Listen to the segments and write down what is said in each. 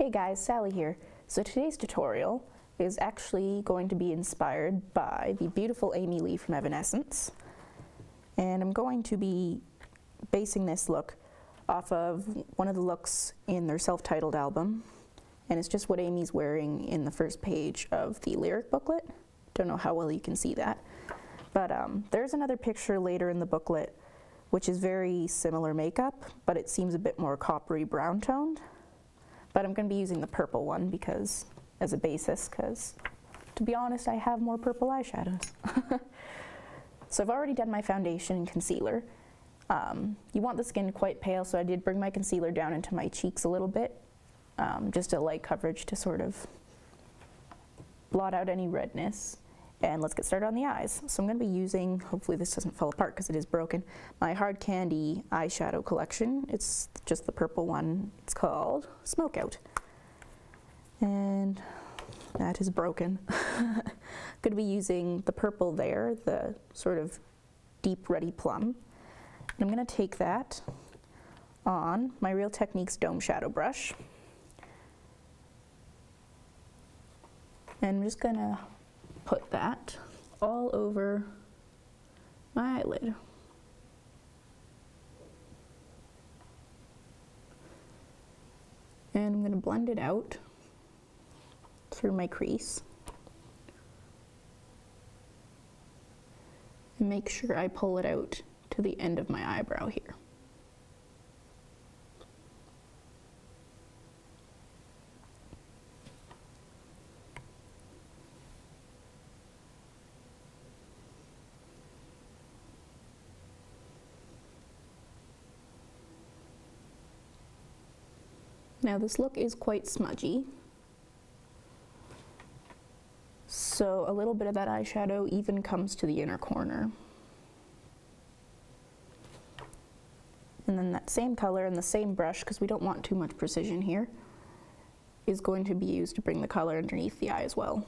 Hey guys, Sally here. So today's tutorial is actually going to be inspired by the beautiful Amy Lee from Evanescence. And I'm going to be basing this look off of one of the looks in their self-titled album. And it's just what Amy's wearing in the first page of the lyric booklet. Don't know how well you can see that. But there's another picture later in the booklet which is very similar makeup, but it seems a bit more coppery brown toned. But I'm going to be using the purple one as a basis, because to be honest, I have more purple eyeshadows. So I've already done my foundation and concealer. You want the skin quite pale, so I did bring my concealer down into my cheeks a little bit, just a light coverage to sort of blot out any redness. And let's get started on the eyes. So I'm going to be using, hopefully this doesn't fall apart because it is broken, my Hard Candy eyeshadow collection. It's just the purple one. It's called Smoke Out. And that is broken. I'm going to be using the purple there, the sort of deep ruddy plum. And I'm going to take that on my Real Techniques Dome Shadow Brush. And I'm just going to put that all over my eyelid. And I'm going to blend it out through my crease. And make sure I pull it out to the end of my eyebrow here. Now this look is quite smudgy, so a little bit of that eyeshadow even comes to the inner corner. And then that same color and the same brush, because we don't want too much precision here, is going to be used to bring the color underneath the eye as well.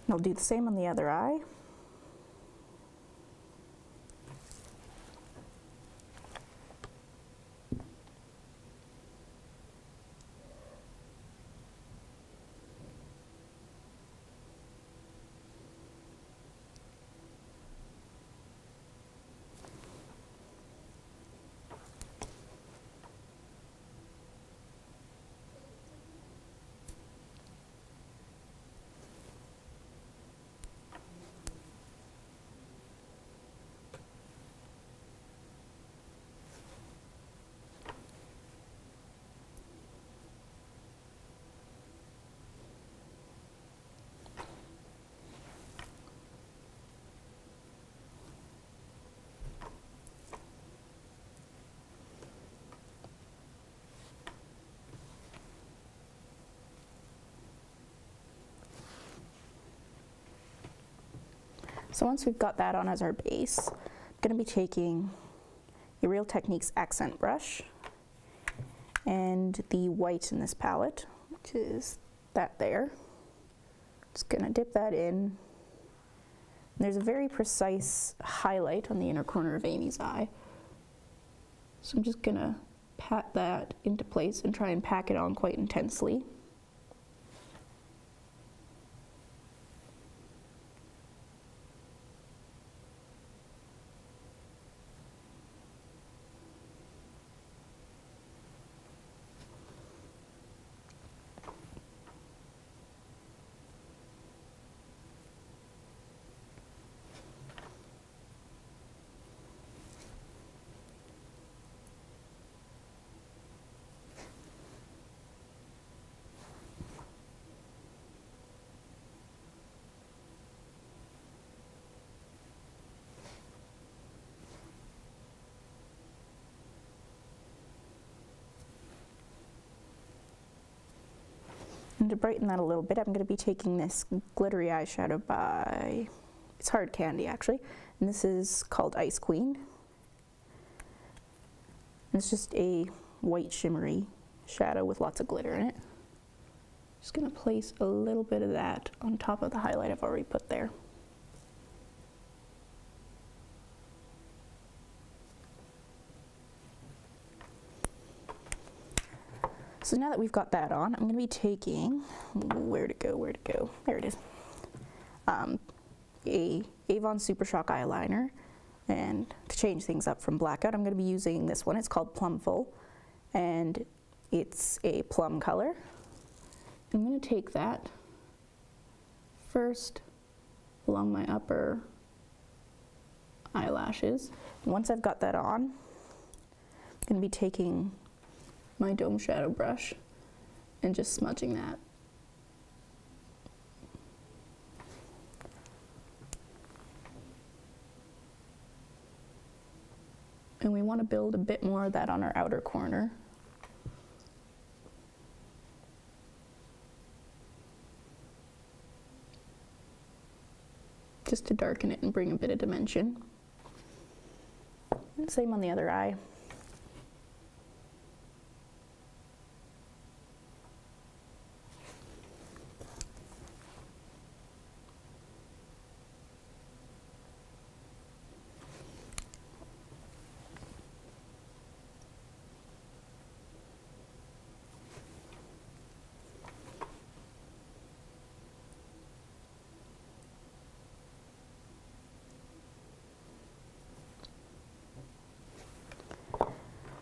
I'll do the same on the other eye. So once we've got that on as our base, I'm going to be taking a Real Techniques accent brush and the white in this palette, which is that there. Just going to dip that in. And there's a very precise highlight on the inner corner of Amy's eye. So I'm just going to pat that into place and try and pack it on quite intensely. And to brighten that a little bit, I'm going to be taking this glittery eyeshadow by, it's Hard Candy actually, and this is called Ice Queen. And it's just a white shimmery shadow with lots of glitter in it. Just going to place a little bit of that on top of the highlight I've already put there. So now that we've got that on, I'm going to be taking, where to go, there it is, a Avon Super Shock eyeliner, and to change things up from blackout, I'm going to be using this one. It's called Plum Full, and it's a plum color. I'm going to take that first along my upper eyelashes. And once I've got that on, I'm going to be taking my dome shadow brush and just smudging that. And we want to build a bit more of that on our outer corner. Just to darken it and bring a bit of dimension. And same on the other eye.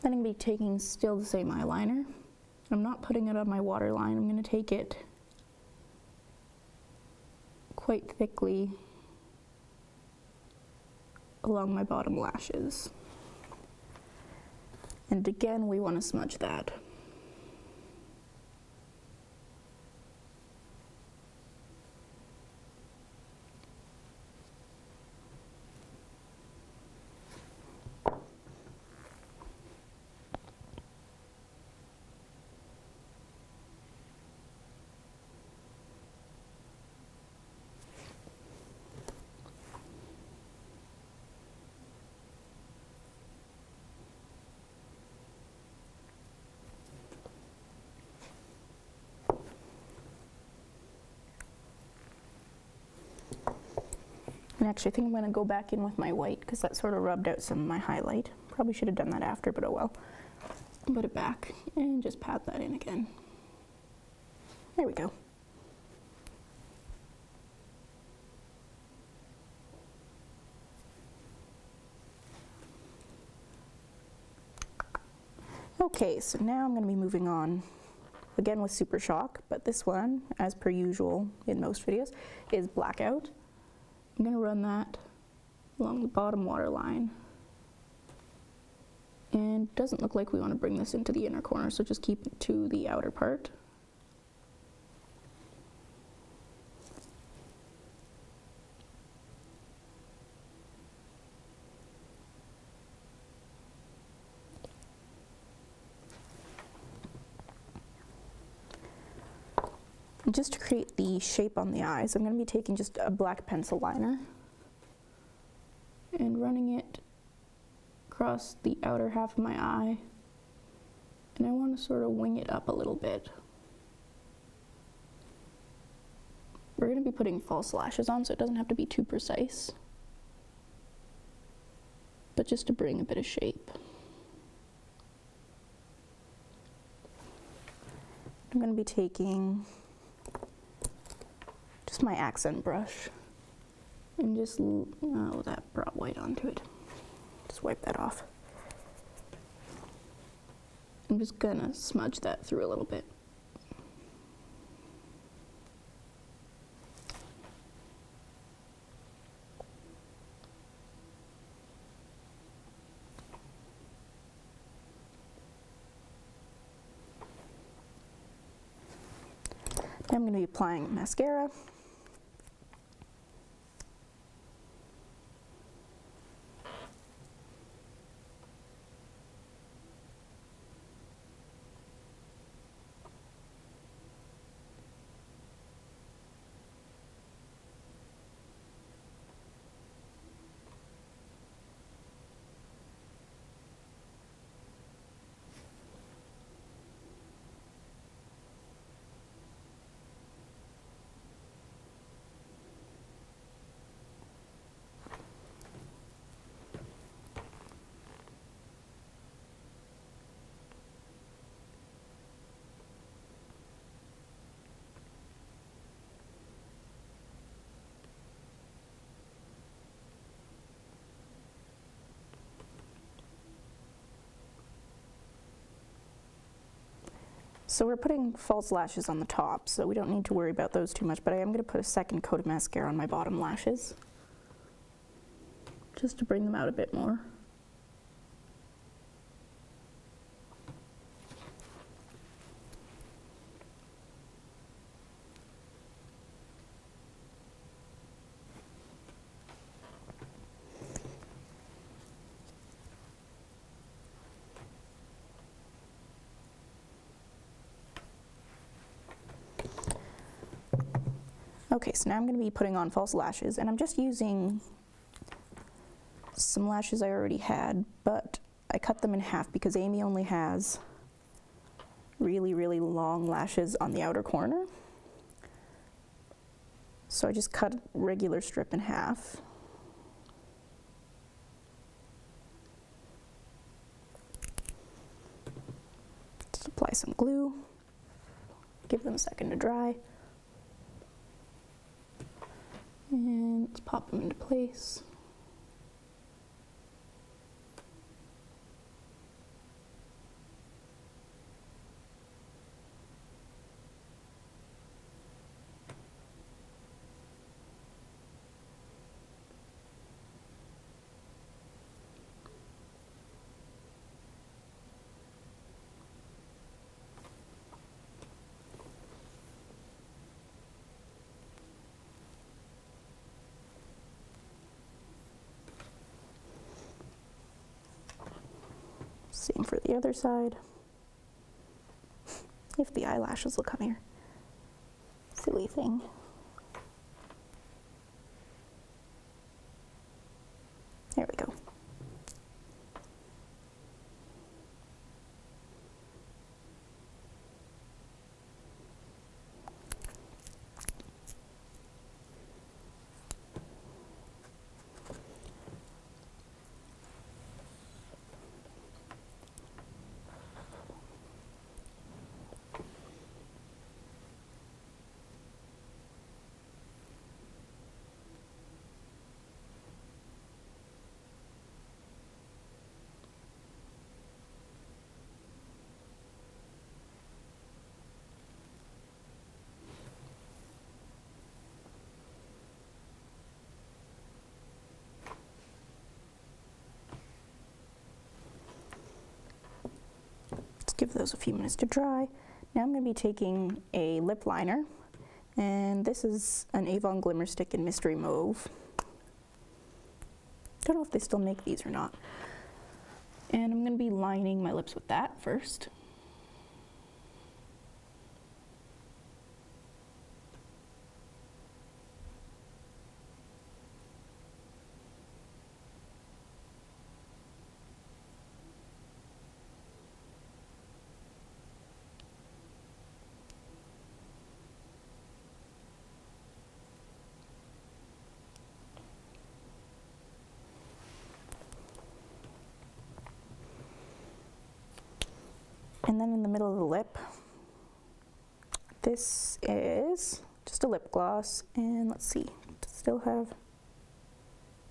Then I'm going to be taking still the same eyeliner. I'm not putting it on my waterline. I'm going to take it quite thickly along my bottom lashes. And again, we want to smudge that. And actually I think I'm going to go back in with my white because that sort of rubbed out some of my highlight. Probably should have done that after, but oh well. Put it back and just pat that in again. There we go. Okay, so now I'm going to be moving on again with Super Shock, but this one, as per usual in most videos, is Blackout. I'm going to run that along the bottom waterline. And it doesn't look like we want to bring this into the inner corner, so just keep it to the outer part. And just to create the shape on the eyes, I'm going to be taking just a black pencil liner and running it across the outer half of my eye. And I want to sort of wing it up a little bit. We're going to be putting false lashes on, so it doesn't have to be too precise, but just to bring a bit of shape. I'm going to be taking just my accent brush and just, oh, that brought white onto it. Just wipe that off. I'm just gonna smudge that through a little bit. Now I'm going to be applying mascara. So we're putting false lashes on the top, so we don't need to worry about those too much, but I am going to put a second coat of mascara on my bottom lashes, just to bring them out a bit more. Okay, so now I'm going to be putting on false lashes, and I'm just using some lashes I already had, but I cut them in half because Amy only has really, really long lashes on the outer corner. So I just cut a regular strip in half. Just apply some glue, give them a second to dry. And let's pop them into place. Same for the other side. If the eyelashes will come here. Silly thing. There we go. Give those a few minutes to dry. Now I'm going to be taking a lip liner, and this is an Avon Glimmer Stick in Mystery Mauve. Don't know if they still make these or not. And I'm going to be lining my lips with that first. And then in the middle of the lip, this is just a lip gloss, and let's see, does it still have,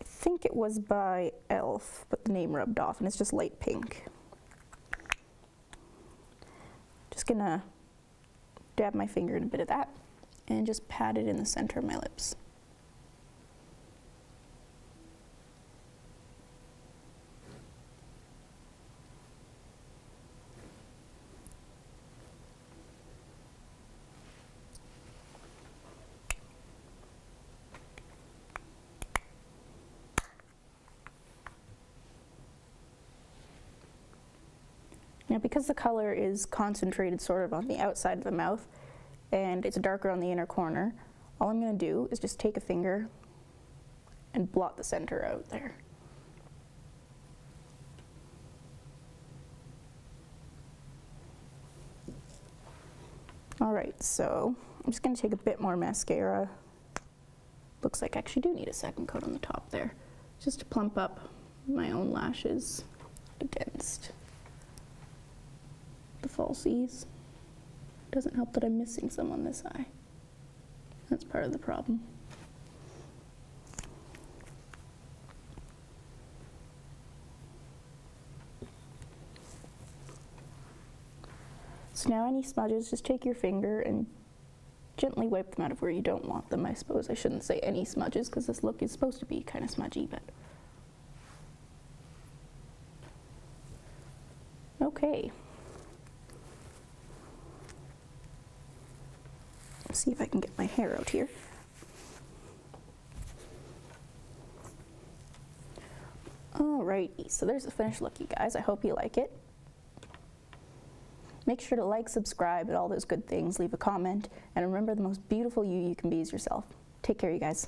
I think it was by e.l.f., but the name rubbed off, and it's just light pink. Just gonna dab my finger in a bit of that, and just pat it in the center of my lips. Now, because the color is concentrated sort of on the outside of the mouth and it's darker on the inner corner, all I'm going to do is just take a finger and blot the center out there. All right, so I'm just going to take a bit more mascara. Looks like I actually do need a second coat on the top there, just to plump up my own lashes against the falsies. Doesn't help that I'm missing some on this eye. That's part of the problem. So now any smudges, just take your finger and gently wipe them out of where you don't want them. I suppose I shouldn't say any smudges because this look is supposed to be kind of smudgy, but. Okay. Let's see if I can get my hair out here. Alrighty, so there's the finished look, you guys. I hope you like it. Make sure to like, subscribe, and all those good things. Leave a comment, and remember, the most beautiful you can be is yourself. Take care, you guys.